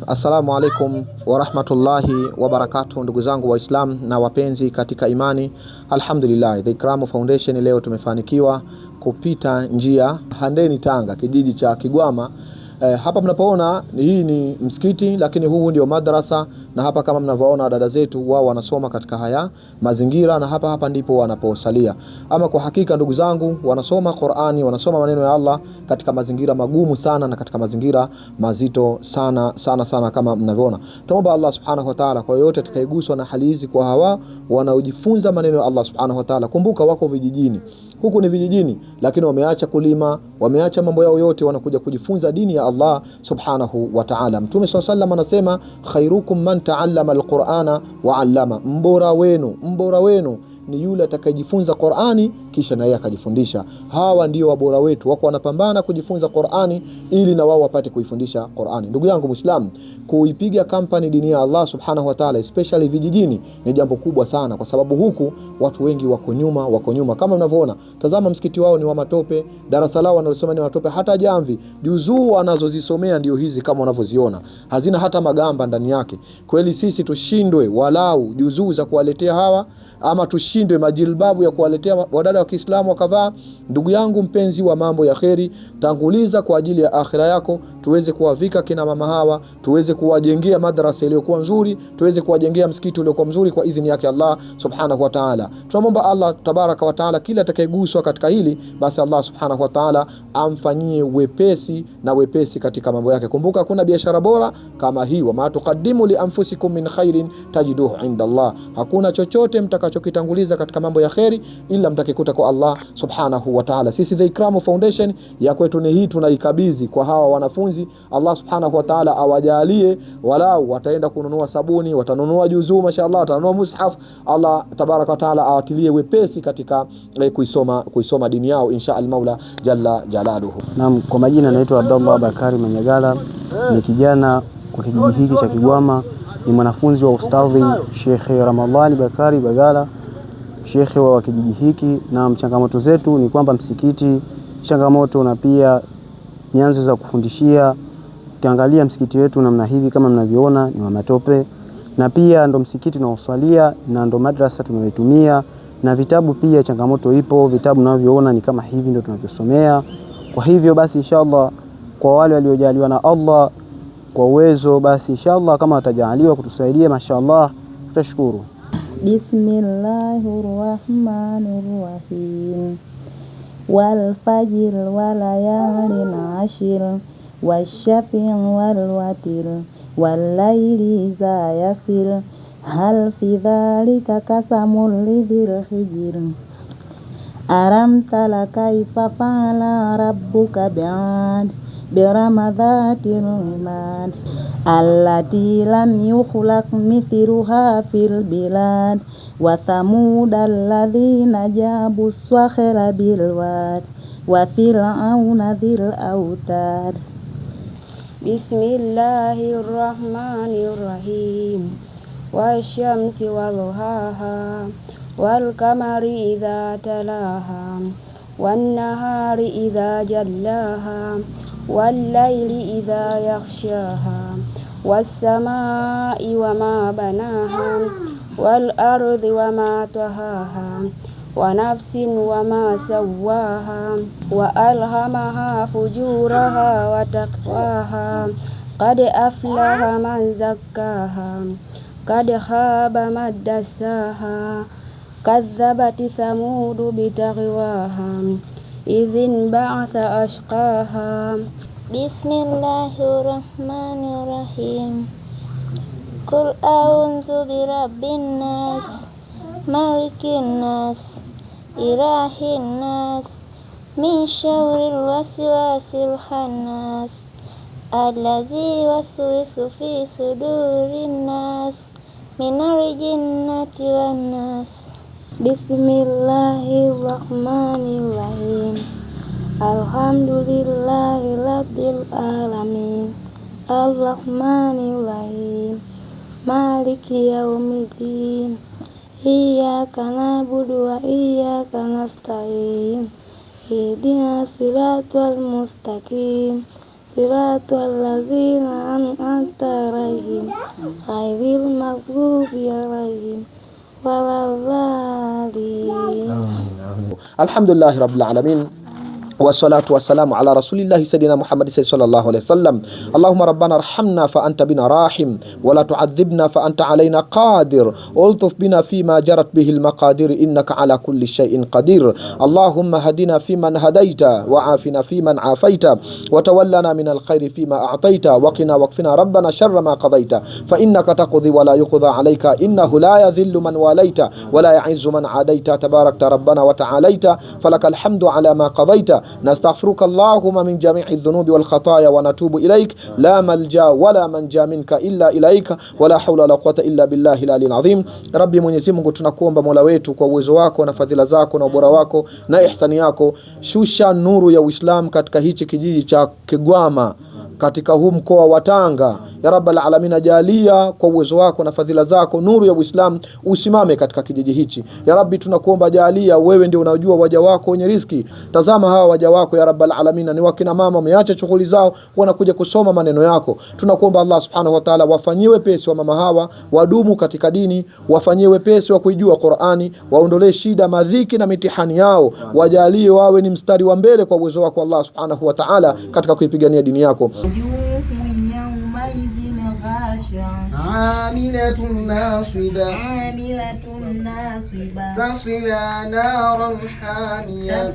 Assalamu alaikum wa rahmatullahi wa barakatuh, ndugu zangu Waislamu na wapenzi katika imani. Alhamdulillah, The Ikram Foundation leo tumefanikiwa kupita njia Handeni Tanga, kijiji cha Kigwama. Hapa mnapoona hii ni msikiti, lakini huu ndio madrasa, na hapa kama mnavyoona dada zetu wao wanasoma katika haya mazingira, na hapa ndipo wanaposalia. Ama kwa hakika ndugu zangu, wanasoma Qur'ani, wanasoma maneno ya Allah katika mazingira magumu sana na katika mazingira mazito sana kama mnavyoona. Tuomba Allah subhanahu wa ta'ala kwa yote atakayeguswa na hali hizi, kwa hawa wanaojifunza maneno ya Allah subhanahu wa ta'ala. Kumbuka wako vijijini, huku ni vijijini, lakini wameacha kulima, wameacha mambo yao yote, wanakuja kujifunza dini ya Allah subhanahu wa ta'ala. Mtume SAW anasema khairukum man ta'allama al-Qur'ana wa 'allama, mbora wenu ni yule atakayejifunza Qur'ani kisha na yeye akajifundisha. Hawa ndio wabora wetu, wako wanapambana kujifunza Qur'ani ili na wao wapate kuifundisha Qur'ani. Ndugu yangu Muislam, kuipiga kampani dini ya Allah subhanahu wa ta'ala especially vijijini ni jambo kubwa sana, kwa sababu huku watu wengi wako nyuma. Kama unavyoona, tazama msikiti wao ni wa matope, darasa lao wanalosoma ni matope, hata jamvi juzuu wanazozisomea ndio hizi kama unavyoziona, hazina hata magamba ndani yake. Kweli sisi tushindwe walau juzuu za kuwaletea hawa, ama tushindwe majilbabu ya kuwaletea wadada wa Kiislamu wakavaa? Ndugu yangu mpenzi wa mambo ya kheri, tanguliza kwa ajili ya akhira yako, tuweze kuwavika kina mama hawa, tuweze kuwajengea madrasa iliyokuwa nzuri, tuweze kuwajengea msikiti uliokuwa mzuri kwa idhini yake Allah subhanahu wa ta'ala. Tunamwomba Allah tabaraka wa ta'ala kila atakayeguswa katika hili, basi Allah subhanahu wa ta'ala amfanyie wepesi katika mambo yake. Kumbuka kuna biashara bora kama hii, wa ma tuqaddimu li anfusikum min khairin tajiduhu inda Allah. Hakuna chochote mtakachokitanguliza katika mambo ya kheri ila mtakikuta kwa Allah subhanahu wa ta'ala. Sisi The Ikram Foundation ya kwetu ni hii, tunaikabidhi kwa hawa wanafunzi. Allah subhanahu wa ta'ala awajalie walau wataenda kununua sabuni, watanunua juzuu, mashaallah, watanunua mushaf. Allah tabaraka wa ta'ala awatilie wepesi katika kuisoma dini yao insha al-Maula jalla jalaluhu. Naam, kwa majina naitwa Abdullah Bakari Manyagala, ni kijana kwa kijiji hiki cha Kigwama, ni mwanafunzi wa Ustadhi Sheikh Ramadhani Bakari Bagala, Sheikh wa kijiji hiki. Na changamoto zetu ni kwamba msikiti changamoto, na pia nyanzo za kufundishia. Ukiangalia msikiti wetu namna hivi kama mnavyoona ni wa matope, na pia ndo msikiti tunaoswalia na ndo madrasa tunayotumia, na vitabu pia changamoto ipo. Vitabu mnavyoona ni kama hivi ndo tunavyosomea. Kwa hivyo basi inshallah kwa wale waliojaliwa na Allah kwa uwezo, basi inshallah kama watajaliwa kutusaidia, mashaallah tutashukuru. Bismillahirrahmanirrahim. Wal fajr wa layalin ashir washafi' wal watir wal layli idha yasir hal fi dhalika qasamul lidhil hijr aram tala kaifa fa'ala rabbuka bi'ad biramadhatil imad allati lam yukhlaq mithluha fil bilad wa thamud alladhina jabu swakhira bil wad wa fir'auna dhil autad. Bismillahirrahmanirrahim. Wasyamsi waduhaha wal qamari idza talaha wan nahari idza jallaha wal layli idza yaghshaha was samaa'i wama banaha wal ardi wama tahaha wa nafsin wama sawwaha wa alhamaha fujuraha wa taqwaha qad aflaha man zakkaha qad khaba man dassaha kadzabat thamud bitaghwaha idhin ba'atha ashqaha. Bismillahirrahmanirrahim. Qul a'udzu birabbin nas malikin nas ilahin nas min syarril waswasil khannas allazi waswisu fi sudurin nas minal jinnati wan nas. Bismillahirrahmanirrahim. Alhamdulillahi rabbil alamin arrahmanirrahim maliki yaumiddin iyyaka na'budu wa iyyaka nasta'in ihdinas siratal mustaqim siratal ladzina an'amta alaihim ghairil maghdubi alaihim waladdallin. Alhamdulillahi rabbil alamin. Wassalatu wassalamu ala rasulillahi sayyidina Muhammad sallallahu alaihi wasallam. Allahumma rabbana arhamna fa anta bina rahim wa la tu'adhibna fa anta alaina qadir. Ultuf bina fima jarat bihi almaqadir innaka ala kulli shay'in qadir. Allahumma hadina fiman hadaita wa afina fiman afaita wa tawallana min alkhairi fima a'taita wa qina waqfina rabbana sharra ma qadaita fa innaka taqdi wa la yuqda alayka innahu la yadhillu man walaita wa la ya'izzu man adaita tabarakta rabbana wa ta'alaita falakal hamdu ala ma qadaita. Nastaghfiruka Allahumma min jami'i dhunubi wal khataaya wa natubu ilaik la malja wala manja minka illa ilaika wala hawla wala quwwata illa billahi al-aliyyil azim. Rabbi Mwenyezi Mungu, tunakuomba Mola wetu kwa uwezo wako na fadhila zako na ubora wako na ihsani yako, shusha nuru ya Uislamu katika hichi kijiji cha Kigwama, katika huu mkoa wa Tanga. Ya Rabbal Alamin, ajalia kwa uwezo wako na fadhila zako nuru ya Uislamu usimame katika kijiji hichi. Ya Rabbi, tunakuomba jalia, wewe ndio unajua waja wako wenye riziki. Tazama hawa waja wako ya Rabbal Alamin, ni wakina mama wameacha shughuli zao wanakuja kusoma maneno yako. Tunakuomba Allah Subhanahu wa Ta'ala wafanyie wepesi wa mama hawa, wadumu katika dini, wafanyie wepesi wa kuijua Qur'ani, waondolee shida, madhiki na mitihani yao, wajalie wawe ni mstari wa mbele kwa uwezo wako Allah Subhanahu wa Ta'ala katika kuipigania dini yako. عاملة ناصبة تصلى نارا حامية